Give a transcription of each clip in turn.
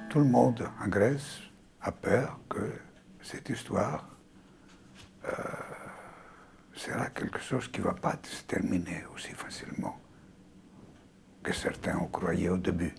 Tout le monde en Grèce a peur que cette histoire sera quelque chose qui ne va pas se terminer aussi facilement que certains ont croyé au début.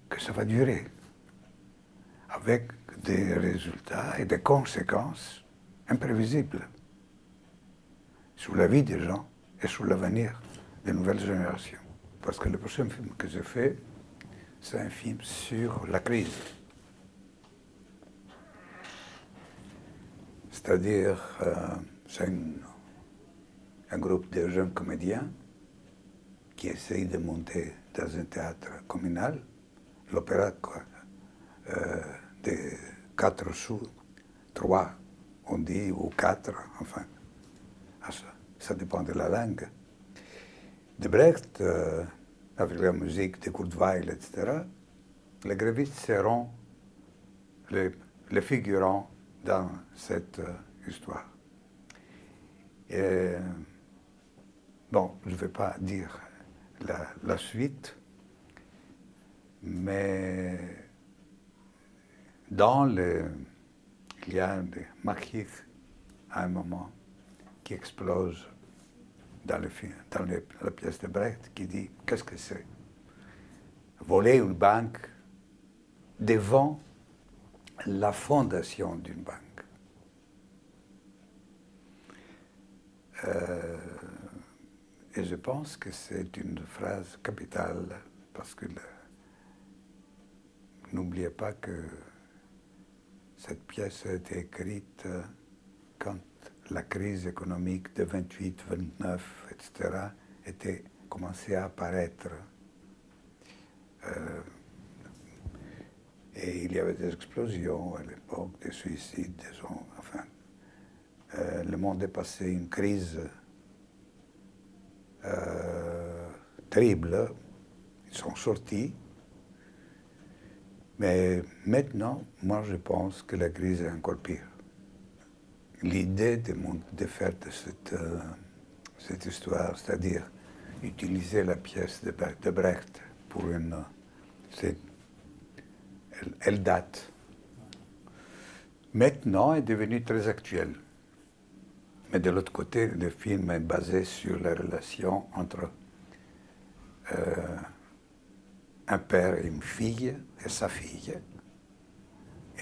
Que ça va durer, avec des résultats et des conséquences imprévisibles sur la vie des gens et sur l'avenir des nouvelles générations. Parce que le prochain film que je fais, c'est un film sur la crise. C'est-à-dire, c'est un groupe de jeunes comédiens qui essayent de monter dans un théâtre communal l'opéra de 4 sous, 3 on dit, ou 4, enfin, ça dépend de la langue. De Brecht, avec la musique de Kurt Weill, etc., les grévistes seront les figurants dans cette histoire. Et, bon, je ne vais pas dire la suite, mais il y a des maquis à un moment qui explose dans la pièce de Brecht, qui dit « Qu'est-ce que c'est ? Voler une banque devant la fondation d'une banque. » Et je pense que c'est une phrase capitale, parce que n'oubliez pas que cette pièce a été écrite quand la crise économique de 28, 29, etc. était commencée à apparaître. Et il y avait des explosions à l'époque, des suicides, des gens, enfin. Le monde est passé une crise terrible. Ils sont sortis. Mais maintenant, moi je pense que la crise est encore pire. L'idée de faire de cette histoire, c'est-à-dire utiliser la pièce de Brecht pour elle date. Maintenant, est devenue très actuelle. Mais de l'autre côté, le film est basé sur la relation entre un père et une fille, et sa fille,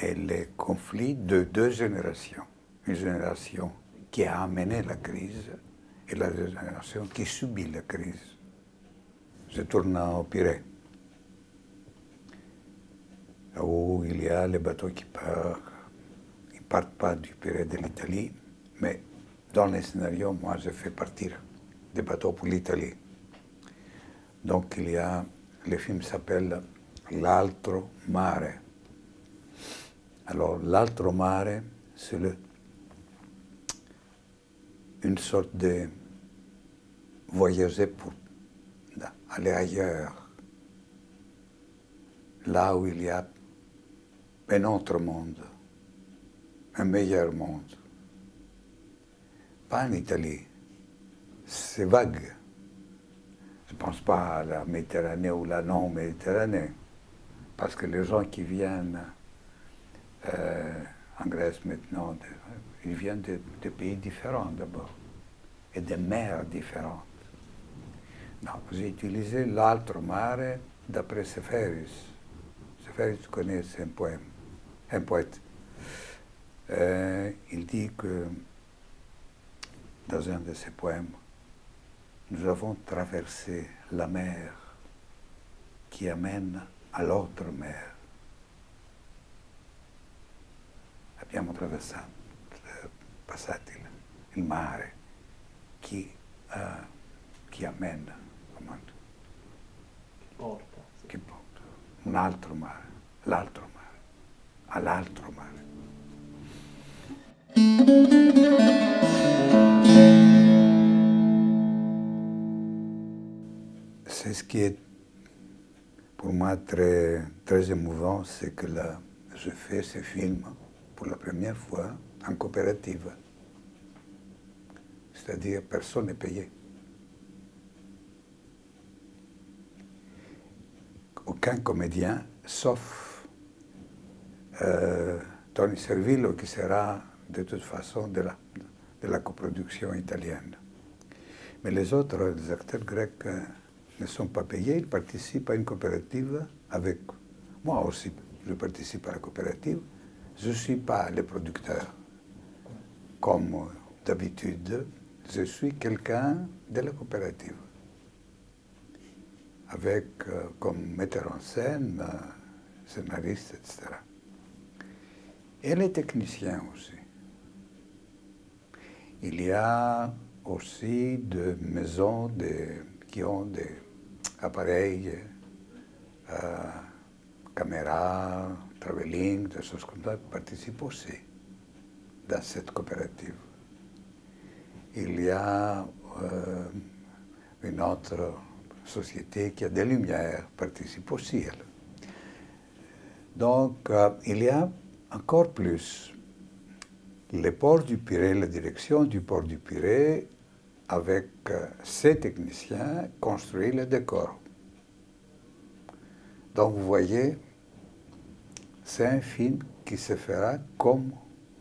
et les conflits de 2 générations. Une génération qui a amené la crise et la génération qui subit la crise. Je tourne au Pirée, où il y a les bateaux qui partent. Ils ne partent pas du Pirée de l'Italie, mais dans les scénarios, moi, je fais partir des bateaux pour l'Italie. Donc, le film s'appelle L'altro mare. Alors, l'altro mare, c'est une sorte de voyager pour aller ailleurs, là où il y a un autre monde, un meilleur monde. Pas en Italie, c'est vague. Je ne pense pas à la Méditerranée ou la non-Méditerranée, parce que les gens qui viennent en Grèce maintenant, ils viennent de pays différents d'abord, et de mers différentes. Non, j'ai utilisé l'altro mare d'après Seferis. Seferis, tu connais, c'est un poète. Il dit que, dans un de ses poèmes, nous avons traversé la mer qui amène à l'autre mer. Abbiamo passati il mare che amena, che porta, un altro mare, l'altro mare, all'altro mare. C'est ce qui est pour moi très, très émouvant, c'est que je fais ce film pour la première fois en coopérative. C'est-à-dire personne n'est payé. Aucun comédien, sauf Tony Servillo, qui sera de toute façon de la coproduction italienne. Mais les autres, les acteurs grecs, ne sont pas payés, ils participent à une coopérative avec... Moi aussi, je participe à la coopérative. Je ne suis pas le producteur, comme d'habitude. Je suis quelqu'un de la coopérative, avec comme metteur en scène, scénariste, etc. Et les techniciens aussi. Il y a aussi des maisons qui ont des appareils, caméras, travelling, des choses comme ça, qui participent aussi dans cette coopérative. Il y a une autre société qui a des lumières, participe aussi, elle. Donc, il y a encore plus. Le port du Pirée, la direction du port du Pirée, avec ses techniciens, construit le décor. Donc, vous voyez, c'est un film qui se fera comme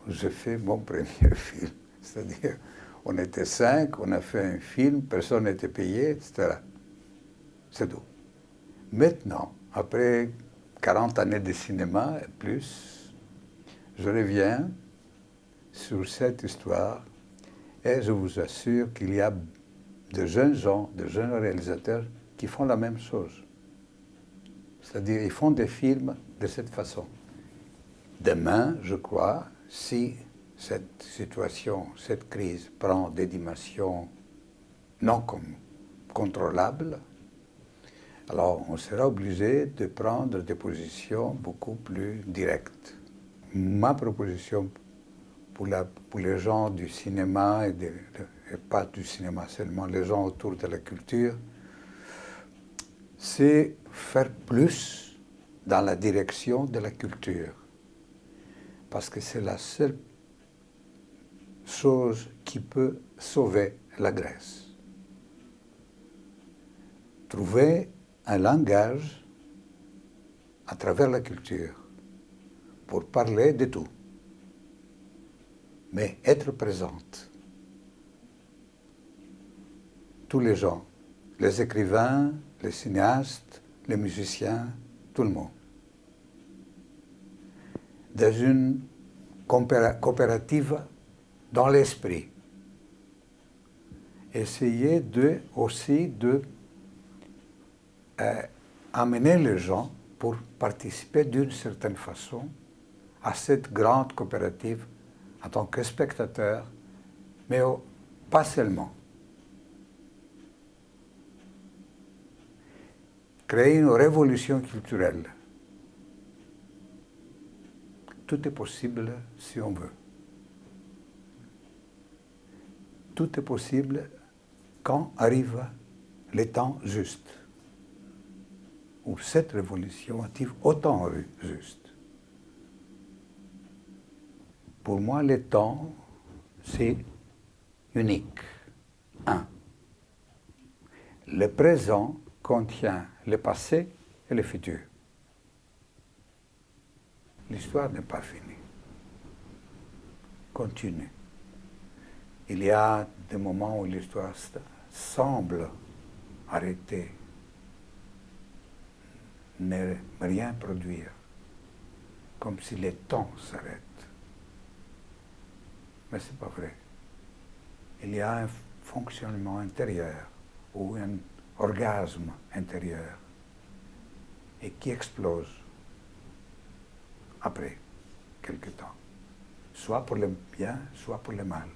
je fais mon premier film. C'est-à-dire, on était 5, on a fait un film, personne n'était payé, etc. C'est tout. Maintenant, après 40 années de cinéma et plus, je reviens sur cette histoire et je vous assure qu'il y a de jeunes gens, de jeunes réalisateurs qui font la même chose. C'est-à-dire, ils font des films de cette façon. Demain, je crois, si cette situation, cette crise prend des dimensions non contrôlables, alors on sera obligé de prendre des positions beaucoup plus directes. Ma proposition pour les gens du cinéma, et pas du cinéma seulement, les gens autour de la culture, c'est faire plus dans la direction de la culture. Parce que c'est la seule chose qui peut sauver la Grèce. Trouver un langage à travers la culture pour parler de tout, mais être présente. Tous les gens, les écrivains, les cinéastes, les musiciens, tout le monde. Dans une coopérative dans l'esprit. Essayer aussi de amener les gens pour participer d'une certaine façon à cette grande coopérative en tant que spectateur, mais pas seulement. Créer une révolution culturelle. Tout est possible si on veut. Tout est possible quand arrive le temps juste, où cette révolution arrive au temps juste. Pour moi, le temps, c'est unique. Un. Le présent contient le passé et le futur. L'histoire n'est pas finie. Continue. Il y a des moments où l'histoire semble arrêter, ne rien produire, comme si le temps s'arrête. Mais ce n'est pas vrai. Il y a un fonctionnement intérieur ou un orgasme intérieur et qui explose après quelque temps, soit pour le bien, soit pour le mal.